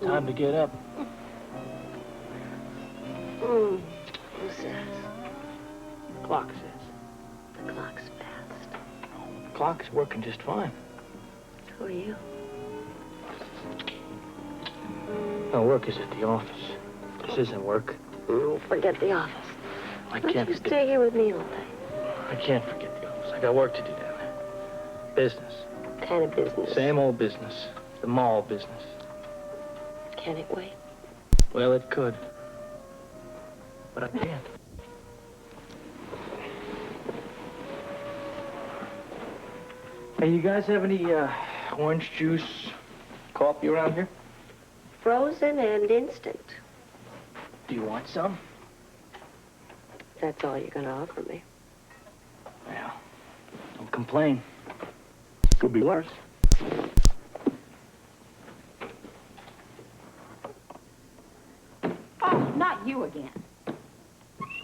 It's time to get up. Who says? The clock says. The clock's fast. The clock's working just fine. Who are you? No, work is at the office. This isn't work. Forget the office. I Why can't don't you forget. stay here with me all day? I can't forget the office. I got work to do down there. Business. What kind of business? Same old business. The mall business. Can it wait? Well, it could. But I can't. Hey, you guys have any orange juice, coffee around here? Frozen and instant. Do you want some? That's all you're going to offer me. Well, don't complain. Could be worse. Oh, not you again.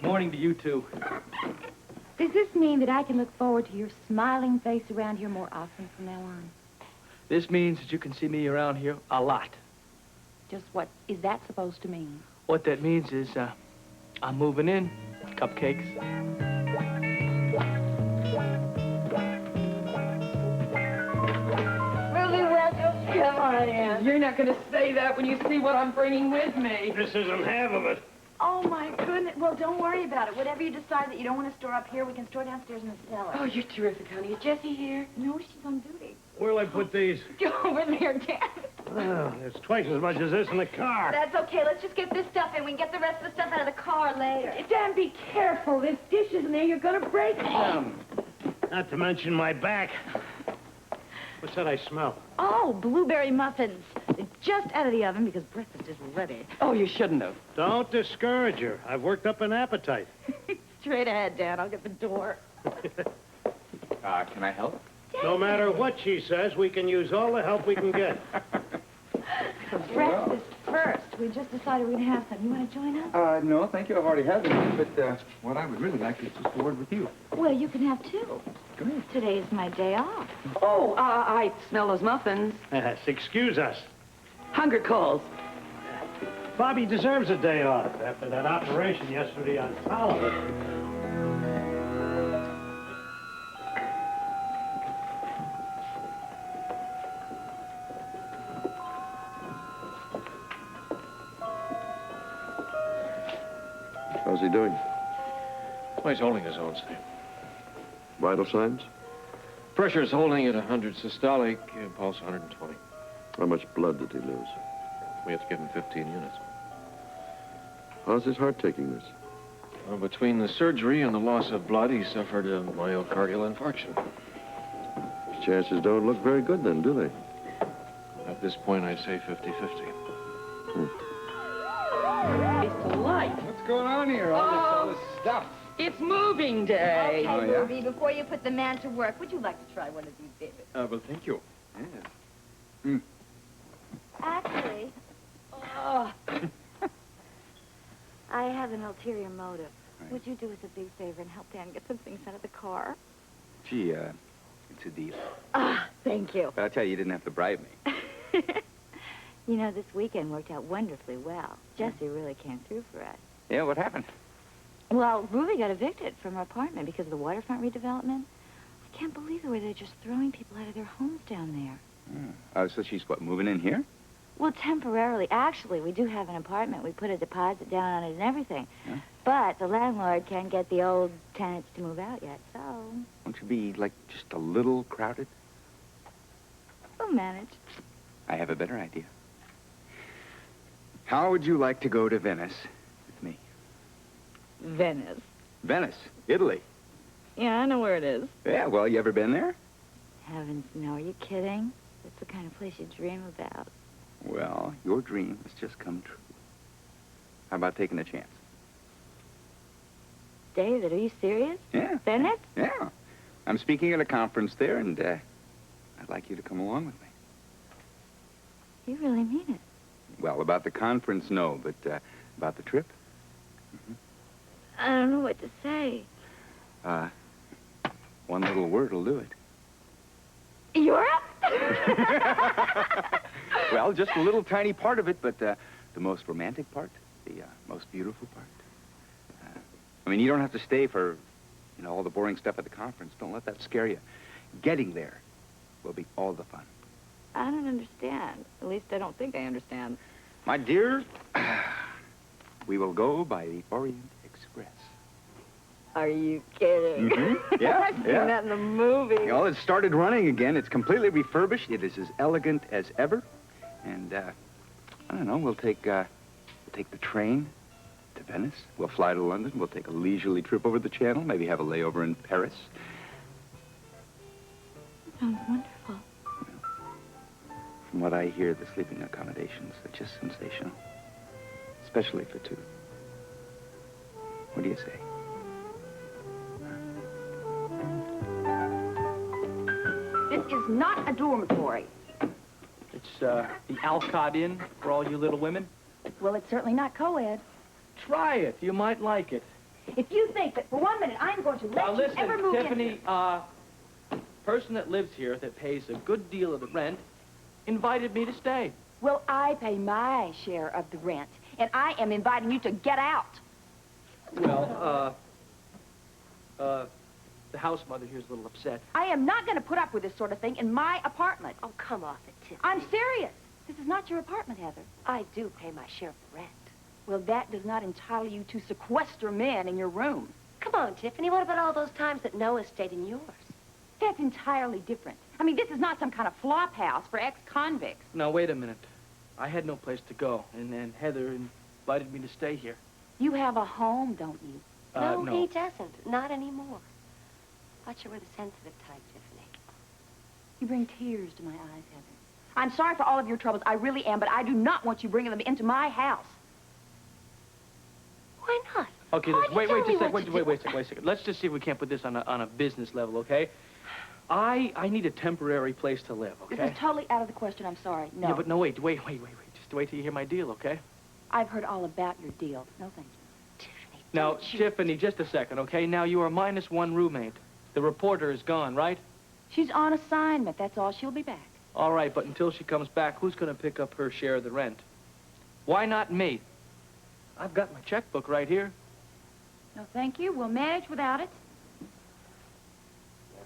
Morning to you, too. Does this mean that I can look forward to your smiling face around here more often from now on? This means that you can see me around here a lot. Just what is that supposed to mean? What that means is, I'm moving in. Cupcakes. Really well, just come on in. You're not going to say that when you see what I'm bringing with me. This isn't half of it. Oh, my goodness. Well, don't worry about it. Whatever you decide that you don't want to store up here, we can store downstairs in the cellar. Oh, you're terrific, honey. Is Jessie here? No, she's on duty. Where'll I put these? Go over there, Dad. Oh, there's twice as much as this in the car. That's okay. Let's just get this stuff in. We can get the rest of the stuff out of the car later. Dan, be careful. There's dishes in there. You're going to break them. Not to mention my back. What's that I smell? Oh, blueberry muffins. They're just out of the oven because breakfast is ready. Oh, you shouldn't have. Don't discourage her. I've worked up an appetite. Straight ahead, Dan. I'll get the door. Can I help? No matter what she says, we can use all the help we can get. Breakfast first. We just decided we're going to have some. You want to join us? No, thank you. I've already had them. But what I would really like is to board with you. Well, you can have two. Good. Today's my day off. Oh, I smell those muffins. Yes, excuse us. Hunger calls. Bobby deserves a day off after that operation yesterday on Tolliver. How's he doing? Well, he's holding his own, Sam. Vital signs? Pressure's holding at 100 systolic, pulse 120. How much blood did he lose? We have to give him 15 units. How's his heart taking this? Well, between the surgery and the loss of blood, he suffered a myocardial infarction. His chances don't look very good then, do they? At this point, I'd say 50-50. It's the light. What's going on here? All this stuff. It's moving day. Okay, Oh, yeah? Ruby, before you put the man to work, would you like to try one of these, David? Well, thank you. Yeah. Actually, I have an ulterior motive. Right. Would you do us a big favor and help Dan get some things out of the car? Gee, it's a deal. Ah, thank you. But I'll tell you, you didn't have to bribe me. You know, this weekend worked out wonderfully well. Jessie really came through for us. Yeah, what happened? Well, Ruby got evicted from her apartment because of the waterfront redevelopment. I can't believe the way they're just throwing people out of their homes down there. Oh, so she's, what, moving in here? Well, temporarily. Actually, we do have an apartment. We put a deposit down on it and everything. Yeah. But the landlord can't get the old tenants to move out yet, so Won't you be, like, just a little crowded? we'll manage. I have a better idea. How would you like to go to Venice with me? Venice. Venice, Italy. Yeah, I know where it is. Yeah, well, you ever been there? Heavens, no, are you kidding? That's the kind of place you dream about. Well, your dream has just come true. How about taking a chance? David, are you serious? Yeah. Venice? Yeah. I'm speaking at a conference there, and I'd like you to come along with me. You really mean it? Well, about the conference, no, but about the trip? I don't know what to say. One little word will do it. Europe? Well, just a little tiny part of it, but the most romantic part, the most beautiful part. I mean, you don't have to stay for, all the boring stuff at the conference. Don't let that scare you. Getting there will be all the fun. I don't understand. At least I don't think I understand. My dear, we will go by the Orient Express. Are you kidding? Mm-hmm. Yeah, I've seen that in the movie. It started running again. It's completely refurbished. It is as elegant as ever. And, I don't know, we'll take the train to Venice. We'll fly to London. We'll take a leisurely trip over the Channel. Maybe have a layover in Paris. Sounds wonderful. From what I hear, the sleeping accommodations are just sensational. Especially for two. What do you say? This is not a dormitory. It's the Alcott Inn for all you little women. Well, it's certainly not co-ed. Try it. You might like it. If you think that for 1 minute I'm going to let Now, you listen, ever move in... Tiffany, person that lives here that pays a good deal of the rent invited me to stay. Well, I pay my share of the rent, and I am inviting you to get out. Well, the house mother here's a little upset. I am not going to put up with this sort of thing in my apartment. Oh, come off it, Tiffany. I'm serious. This is not your apartment, Heather. I do pay my share of the rent. Well, that does not entitle you to sequester men in your room. Come on, Tiffany. What about all those times that Noah stayed in yours? That's entirely different. I mean, this is not some kind of flop house for ex-convicts. Now, wait a minute. I had no place to go, and then Heather invited me to stay here. You have a home, don't you? No, no. he doesn't. Not anymore. Thought you were the sensitive type, Tiffany. You bring tears to my eyes, Heather. I'm sorry for all of your troubles. I really am, but I do not want you bringing them into my house. Why not? Okay, Why wait do you a tell me second. what to Wait do? a second. Let's just see if we can't put this on a business level, okay? I need a temporary place to live, okay? This is totally out of the question. I'm sorry. No. Yeah, but no, wait. Just wait till you hear my deal, okay? I've heard all about your deal. No, thank you. Tiffany, Now, don't you... Tiffany, just a second, okay? Now, you are minus one roommate. The reporter is gone, right? She's on assignment. That's all. She'll be back. All right, but until she comes back, who's going to pick up her share of the rent? Why not me? I've got my checkbook right here. No, thank you. We'll manage without it.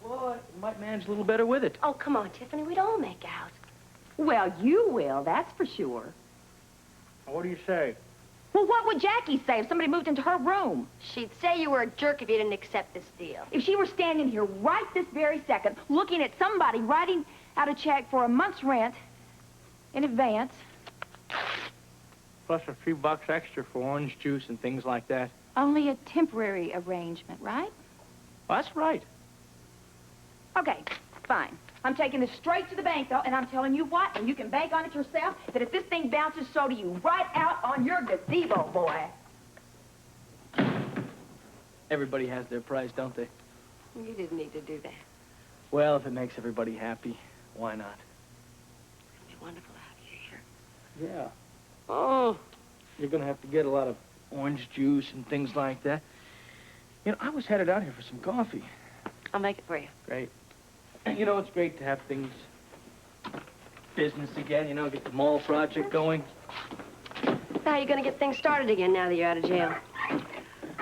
Well, I might manage a little better with it. Oh, come on, Tiffany. We'd all make out. Well, you will. That's for sure. What do you say? Well, what would Jackie say if somebody moved into her room? She'd say you were a jerk if you didn't accept this deal. If she were standing here right this very second, looking at somebody writing out a check for a month's rent in advance. Plus a few bucks extra for orange juice and things like that. Only a temporary arrangement, right? Well, that's right. Okay, fine. I'm taking this straight to the bank, though, and I'm telling you what, and you can bank on it yourself, that if this thing bounces so do you right out on your gazebo, boy. Everybody has their price, don't they? You didn't need to do that. Well, if it makes everybody happy, why not? It'd be wonderful to have you here. Yeah. Oh. You're going to have to get a lot of orange juice and things like that. You know, I was headed out here for some coffee. I'll make it for you. Great. You know, it's great to have things, business again, you know, get the mall project going. How are you going to get things started again now that you're out of jail?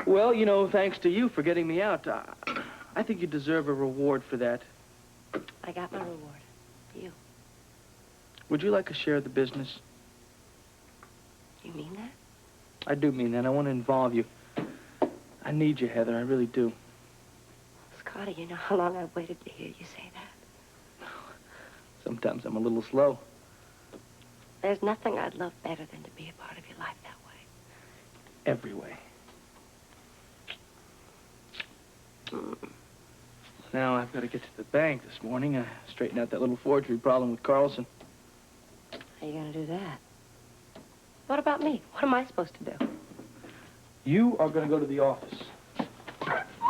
Well, you know, thanks to you for getting me out. I think you deserve a reward for that. I got my reward. You. Would you like a share of the business? You mean that? I do mean that. I want to involve you. I need you, Heather. I really do. Scotty, you know how long I've waited to hear you say that? Sometimes I'm a little slow. There's nothing I'd love better than to be a part of your life that way. Every way. Now I've got to get to the bank this morning. Straighten out that little forgery problem with Carlson. How are you going to do that? What about me? What am I supposed to do? You are going to go to the office.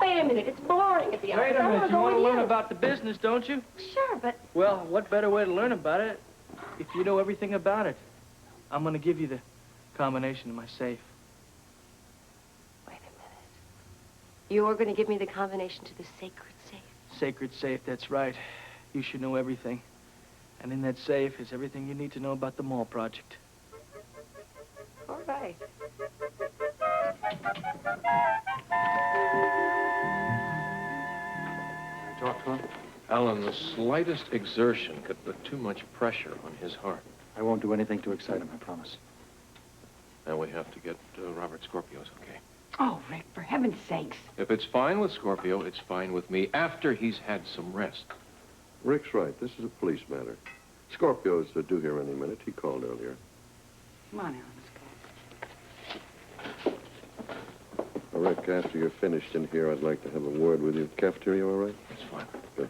Wait a minute. It's boring at the office. Wait a I minute. want You to want to go with learn you. about the business, don't you? Sure, but... Well, what better way to learn about it if you know everything about it? I'm going to give you the combination of my safe. Wait a minute. You're going to give me the combination to the sacred safe. Sacred safe, that's right. You should know everything. And in that safe is everything you need to know about the mall project. All right. Talk to him? Alan, the slightest exertion could put too much pressure on his heart. I won't do anything to excite him, I promise. Now we have to get Robert Scorpio's okay. Oh, Rick, for heaven's sakes. If it's fine with Scorpio, it's fine with me after he's had some rest. Rick's right. This is a police matter. Scorpio's due here any minute. He called earlier. Come on, Alan, let's go. Rick, after you're finished in here, I'd like to have a word with you. Cafeteria, all right? That's fine. Good.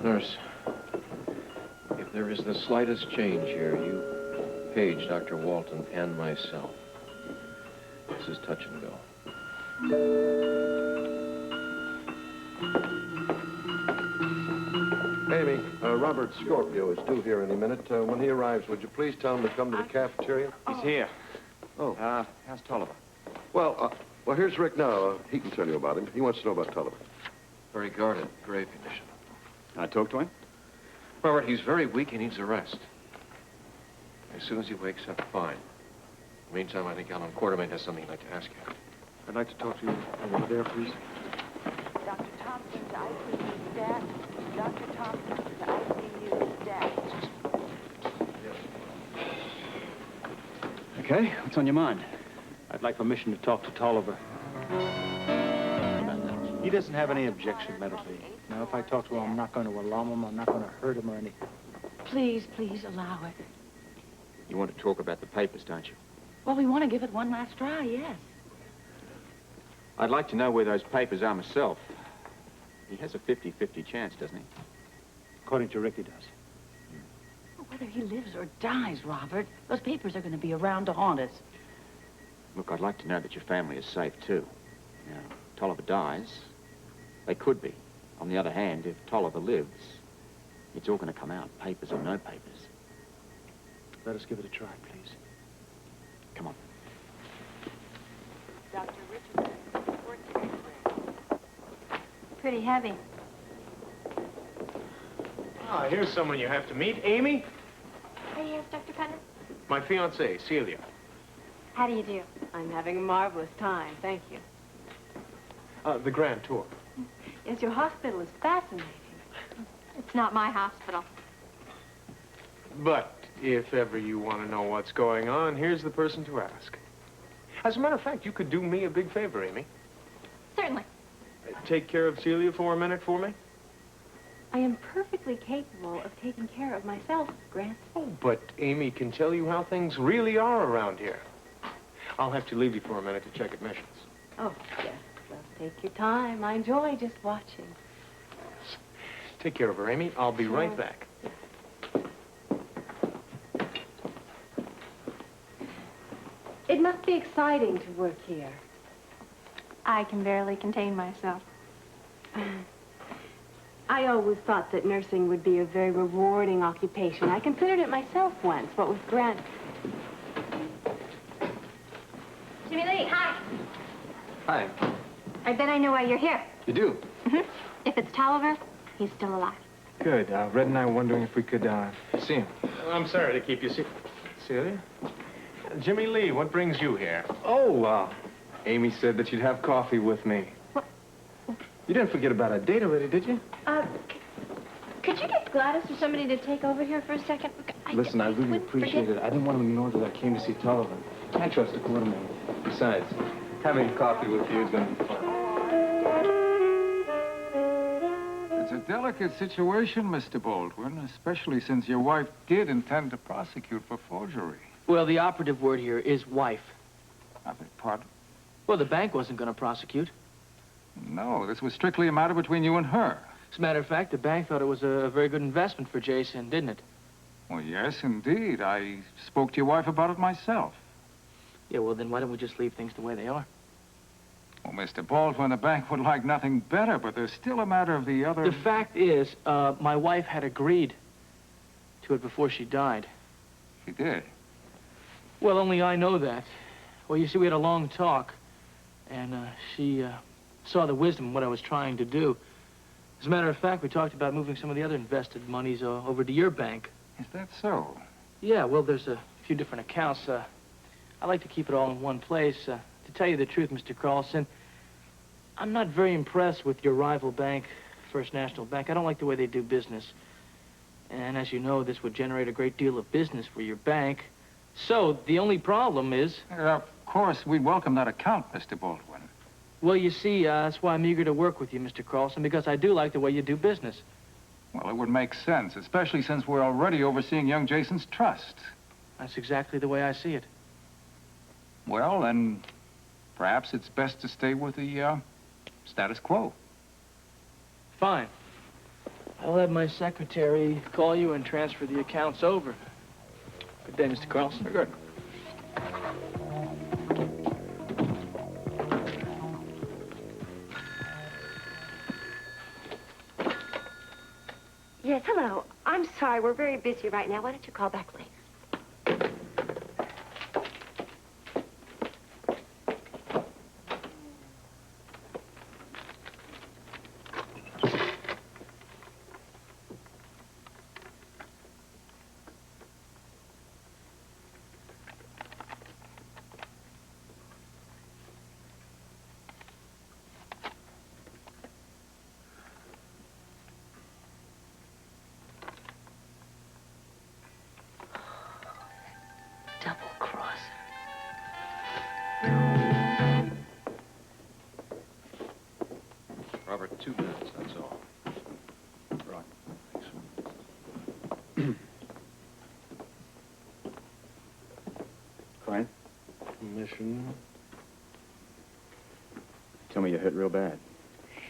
Nurse, if there is the slightest change here, you page Dr. Walton and myself. This is touch and go. Amy, Robert Scorpio is due here any minute. When he arrives, would you please tell him to come to the cafeteria? He's here. Oh. How's Tolliver? Well, here's Rick now. He can tell you about him. He wants to know about Tolliver. Very guarded, grave condition. Can I talk to him? Robert, he's very weak. He needs a rest. As soon as he wakes up, fine. In the meantime, I think Alan Quartermain has something he'd like to ask you. I'd like to talk to you over there, please. Dr. Thompson to ICU staff. Dr. Thompson to ICU staff. Okay, what's on your mind? I'd like permission to talk to Tolliver. He doesn't have any objection medically. Now, if I talk to him, I'm not going to alarm him. I'm not going to hurt him or anything. Please, please allow it. You want to talk about the papers, don't you? Well, we want to give it one last try, yes. I'd like to know where those papers are myself. He has a 50-50 chance, doesn't he? According to Rick, he does. Whether he lives or dies, Robert, those papers are going to be around to haunt us. Look, I'd like to know that your family is safe, too. Now, if Tolliver dies, they could be. On the other hand, if Tolliver lives, it's all going to come out, papers or no papers. Let us give it a try, please. Come on. Dr. Richardson, report to X-ray. Pretty heavy. Ah, here's someone you have to meet. Amy? Hey, yes, Dr. Pennant? My fiancée, Celia. How do you do? I'm having a marvelous time, thank you. The grand tour. Yes, your hospital is fascinating. It's not my hospital. But if ever you want to know what's going on, here's the person to ask. As a matter of fact, you could do me a big favor, Amy. Certainly. Take care of Celia for a minute for me? I am perfectly capable of taking care of myself, Grant. Oh, but Amy can tell you how things really are around here. I'll have to leave you for a minute to check admissions. Oh, yes. Well, take your time. I enjoy just watching. Take care of her, Amy. I'll be right back. It must be exciting to work here. I can barely contain myself. I always thought that nursing would be a very rewarding occupation. I considered it myself once, but with Grant. Jimmy Lee, hi. Hi. I bet I know why you're here. You do? If it's Tolliver, he's still alive. Good. Red and I were wondering if we could see him. I'm sorry to keep you, Celia. Jimmy Lee, what brings you here? Oh, Amy said that you'd have coffee with me. What? You didn't forget about our date already, did you? Could you get Gladys or somebody to take over here for a second? Listen, I really appreciate it. I didn't want him to know that I came to see Tolliver. I trust the quartermain. Besides, having coffee with you is going to be fun. It's a delicate situation, Mr. Baldwin, especially since your wife did intend to prosecute for forgery. Well, the operative word here is wife. I beg pardon? Well, the bank wasn't going to prosecute. No, this was strictly a matter between you and her. As a matter of fact, the bank thought it was a very good investment for Jason, didn't it? Well, yes, indeed. I spoke to your wife about it myself. Yeah, well, then why don't we just leave things the way they are? Well, Mr. Baldwin, the bank would like nothing better, but there's still a matter of the other... The fact is, my wife had agreed to it before she died. She did? Well, only I know that. Well, you see, we had a long talk, and she saw the wisdom in what I was trying to do. As a matter of fact, we talked about moving some of the other invested monies over to your bank. Is that so? Yeah, well, there's a few different accounts. I like to keep it all in one place. To tell you the truth, Mr. Carlson, I'm not very impressed with your rival bank, First National Bank. I don't like the way they do business. And as you know, this would generate a great deal of business for your bank. So, the only problem is... Of course, we'd welcome that account, Mr. Baldwin. Well, you see, that's why I'm eager to work with you, Mr. Carlson, because I do like the way you do business. Well, it would make sense, especially since we're already overseeing young Jason's trust. That's exactly the way I see it. Well, then, perhaps it's best to stay with the, status quo. Fine. I'll have my secretary call you and transfer the accounts over. Good day, Mr. Carlson. Very good. Yes, hello. I'm sorry, we're very busy right now. Why don't you call back later? Robert, 2 minutes, that's all. Right. Fine. Commissioner. Tell me you're hurt real bad.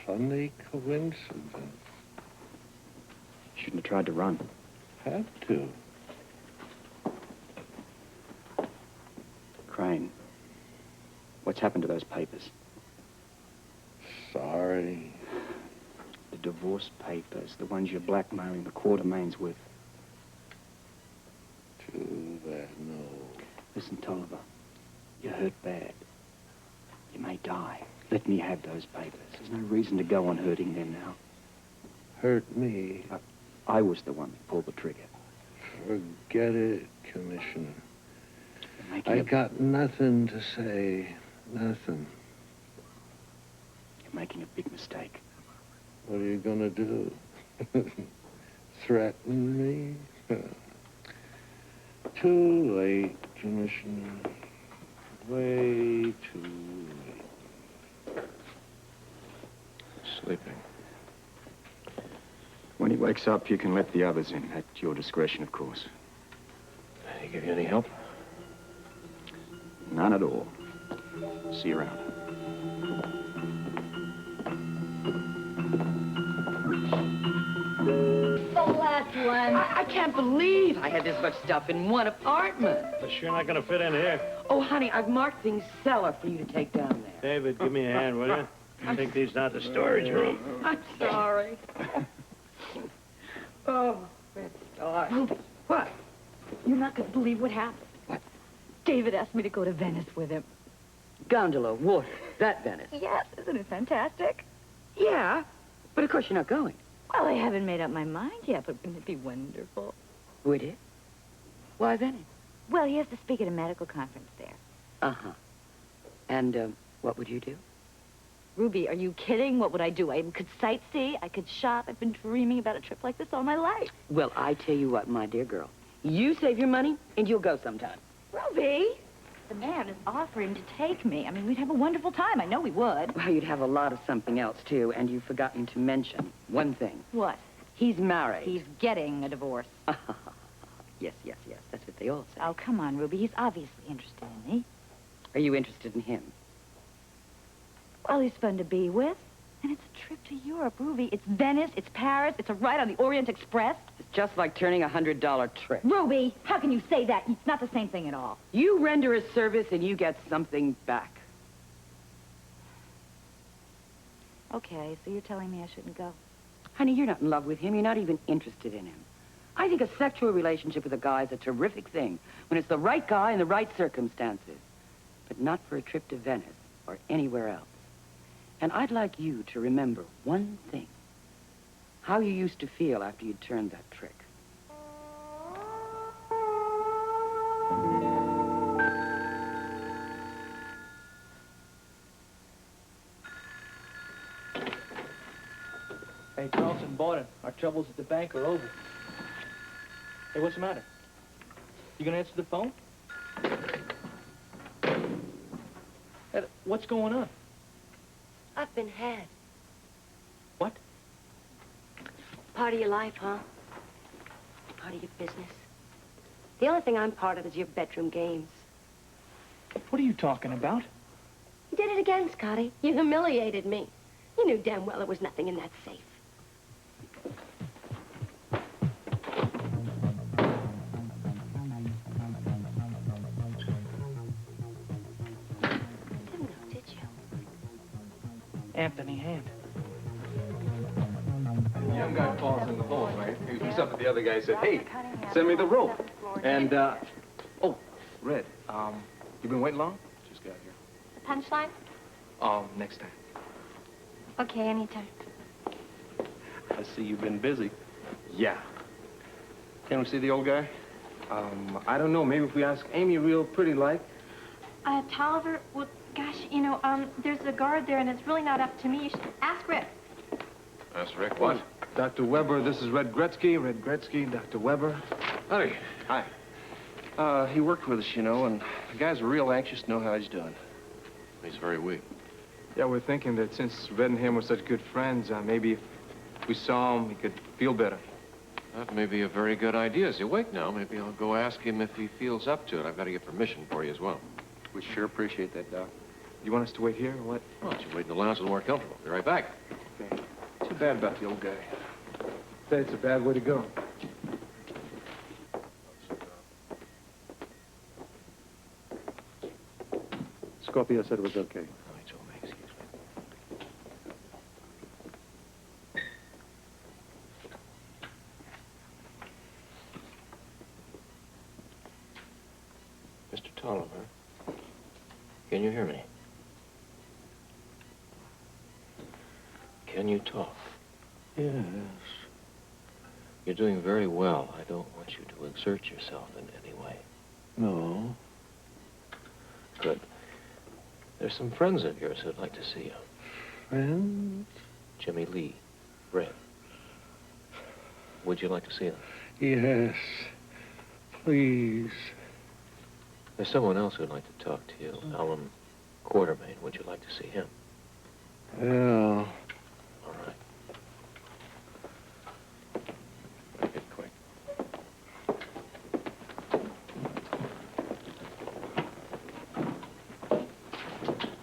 Funny coincidence. Shouldn't have tried to run. Had to. Crane, what's happened to those papers? Sorry. The divorce papers, the ones you're blackmailing the Quartermains with. Too bad, no. Listen, Tolliver, you're hurt bad. You may die. Let me have those papers. There's no reason to go on hurting them now. Hurt me? I was the one that pulled the trigger. Forget it, Commissioner. I got nothing to say. Nothing. You're making a big mistake. What are you gonna do? Threaten me? Too late, Commissioner. Way too late. Sleeping. When he wakes up, you can let the others in. At your discretion, of course. Did he give you any help? None at all. See you around. The last one. I can't believe I had this much stuff in one apartment. But you're not gonna fit in here. Oh, honey, I've marked things cellar for you to take down there. David, give me a hand, will you? Take these down to the storage room. I'm sorry. Oh, let's start. Ruby. What? You're not going to believe what happened. What? David asked me to go to Venice with him. Gondola, water, that Venice. Yes, isn't it fantastic? Yeah, but of course you're not going. Well, I haven't made up my mind yet, but wouldn't it be wonderful? Would it? Why Venice? Well, he has to speak at a medical conference there. Uh-huh. And, what would you do? Ruby, are you kidding? What would I do? I could sightsee, I could shop. I've been dreaming about a trip like this all my life. Well, I tell you what, my dear girl. You save your money, and you'll go sometime. Ruby! The man is offering to take me. I mean, we'd have a wonderful time. I know we would. Well, you'd have a lot of something else, too, and you've forgotten to mention one thing. What? He's married. He's getting a divorce. Yes, yes, yes. That's what they all say. Oh, come on, Ruby. He's obviously interested in me. Are you interested in him? Well, he's fun to be with. And it's a trip to Europe, Ruby. It's Venice, it's Paris, it's a ride on the Orient Express. It's just like turning a $100 trick. Ruby, how can you say that? It's not the same thing at all. You render a service and you get something back. Okay, so you're telling me I shouldn't go? Honey, you're not in love with him. You're not even interested in him. I think a sexual relationship with a guy is a terrific thing when it's the right guy in the right circumstances. But not for a trip to Venice or anywhere else. And I'd like you to remember one thing. how you used to feel after you'd turned that trick. Hey, Carlson, Barton, our troubles at the bank are over. Hey, what's the matter? You gonna answer the phone? Hey, what's going on? I've been had. What? Part of your life, huh? Part of your business. The only thing I'm part of is your bedroom games. What are you talking about? You did it again, Scotty. You humiliated me. You knew damn well there was nothing in that safe. Anthony Hand. The young guy falls in the hole, right? He looks up at the other guy and said, hey, send me the rope. And, oh, Red, you been waiting long? Just got here. Punchline? Next time. Okay, anytime. I see you've been busy. Yeah. Can we see the old guy? I don't know. Maybe if we ask Amy real pretty like. Tolliver, well, gosh, you know, there's a guard there, and it's really not up to me. You should ask Rick. That's Rick. What? Dr. Weber, this is Red Gretzky. Red Gretzky, Dr. Weber. Howdy. Hi. He worked with us, you know, and the guys are real anxious to know how he's doing. He's very weak. Yeah, we're thinking that since Red and him were such good friends, maybe if we saw him, he could feel better. That may be a very good idea. Is he awake now? Maybe I'll go ask him if he feels up to it. I've got to get permission for you as well. We sure appreciate that, Doc. You want us to wait here or what? Well, you wait in the lounge a little more comfortable. Be right back. Okay. Too bad about the old guy. That's a bad way to go. Scorpio said it was okay. Oh, he told me. Excuse me. Mr. Tolliver, can you hear me? Can you talk? Yes. You're doing very well. I don't want you to exert yourself in any way. No. Good. There's some friends of yours who'd like to see you. Friends? Jimmy Lee, Red. Would you like to see them? Yes. Please. There's someone else who'd like to talk to you. Alan Quartermain. Would you like to see him? Yeah. All right. Make it quick.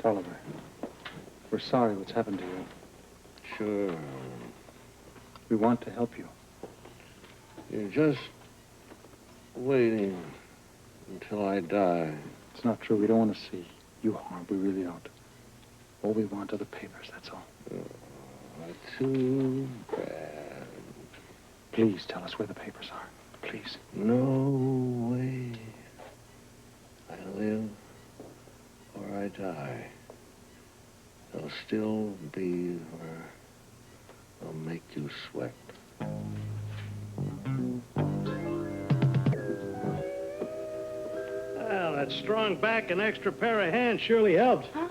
Tolliver, we're sorry what's happened to you. Sure. We want to help you. You're just waiting until I die. It's not true. We don't want to see you harmed. We really don't. All we want are the papers, that's all. Too bad. Please tell us where the papers are. Please. No way. I live or I die. They'll still be where they'll make you sweat. Well, that strong back and extra pair of hands surely helped. Huh?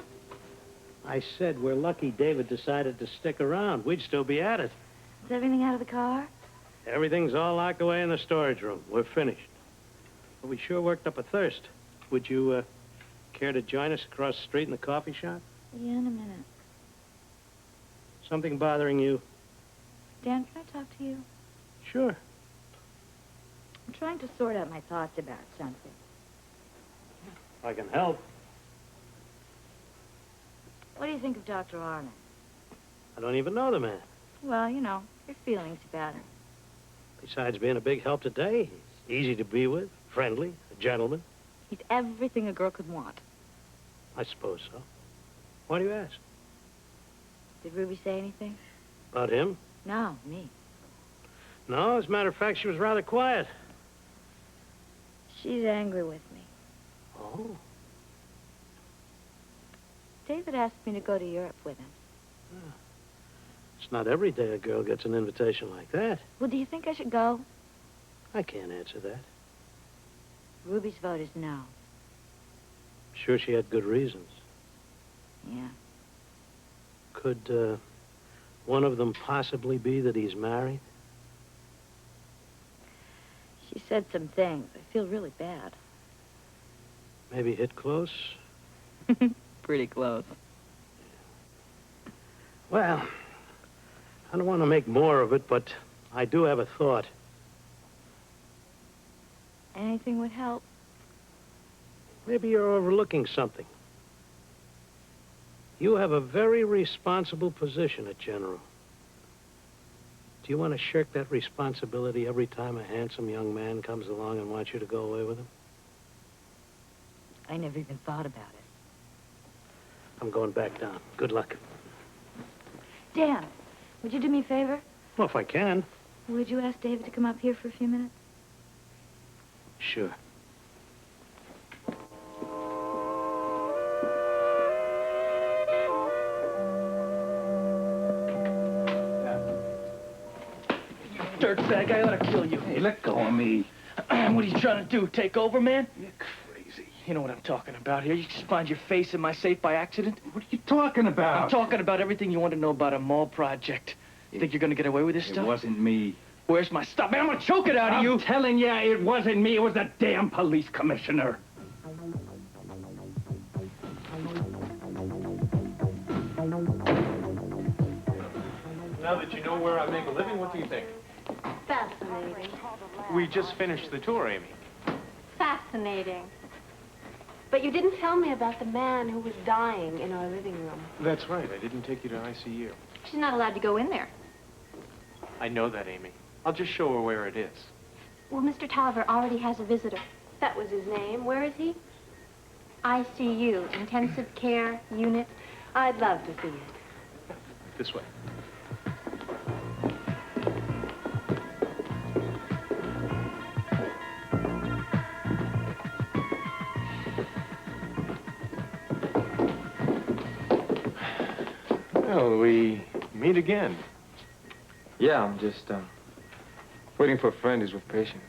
I said we're lucky David decided to stick around. We'd still be at it. Is everything out of the car? Everything's all locked away in the storage room. We're finished. But we sure worked up a thirst. Would you, care to join us across the street in the coffee shop? Yeah, in a minute. Something bothering you? Dan, can I talk to you? Sure. I'm trying to sort out my thoughts about something. I can help. What do you think of Dr. Arnold? I don't even know the man. Well, you know, your feelings about him. Besides being a big help today, he's easy to be with, friendly, a gentleman. He's everything a girl could want. I suppose so. Why do you ask? Did Ruby say anything? About him? No, me. No, as a matter of fact, she was rather quiet. She's angry with me. Oh? David asked me to go to Europe with him. It's not every day a girl gets an invitation like that. Well, do you think I should go? I can't answer that. Ruby's vote is no. Sure she had good reasons. Yeah. Could, one of them possibly be that he's married? She said some things. I feel really bad. Maybe hit close? Pretty close. Well, I don't want to make more of it, but I do have a thought. Anything would help. Maybe you're overlooking something. You have a very responsible position at General. Do you want to shirk that responsibility every time a handsome young man comes along and wants you to go away with him? I never even thought about it. I'm going back down. Good luck. Dan, would you do me a favor? Well, if I can. Would you ask David to come up here for a few minutes? Sure. Dirtbag, I ought to kill you. Hey, let go of me. What are you trying to do, take over, man? You're crazy. You know what I'm talking about here. You just find your face in my safe by accident? What are you talking about? I'm talking about everything you want to know about a mall project. You think you're going to get away with this stuff? It wasn't me. Where's my stuff? Man, I'm going to choke it out of you. I'm telling you, it wasn't me. It was the damn police commissioner. Now that you know where I make a living, what do you think? Fascinating. We just finished the tour, Amy. Fascinating. But you didn't tell me about the man who was dying in our living room. That's right. I didn't take you to ICU. She's not allowed to go in there. I know that, Amy. I'll just show her where it is. Well, Mr. Tolliver already has a visitor. That was his name. Where is he? ICU, intensive care unit. I'd love to see it. This way. Well, we meet again. Yeah, I'm just, waiting for a friend who's with patient.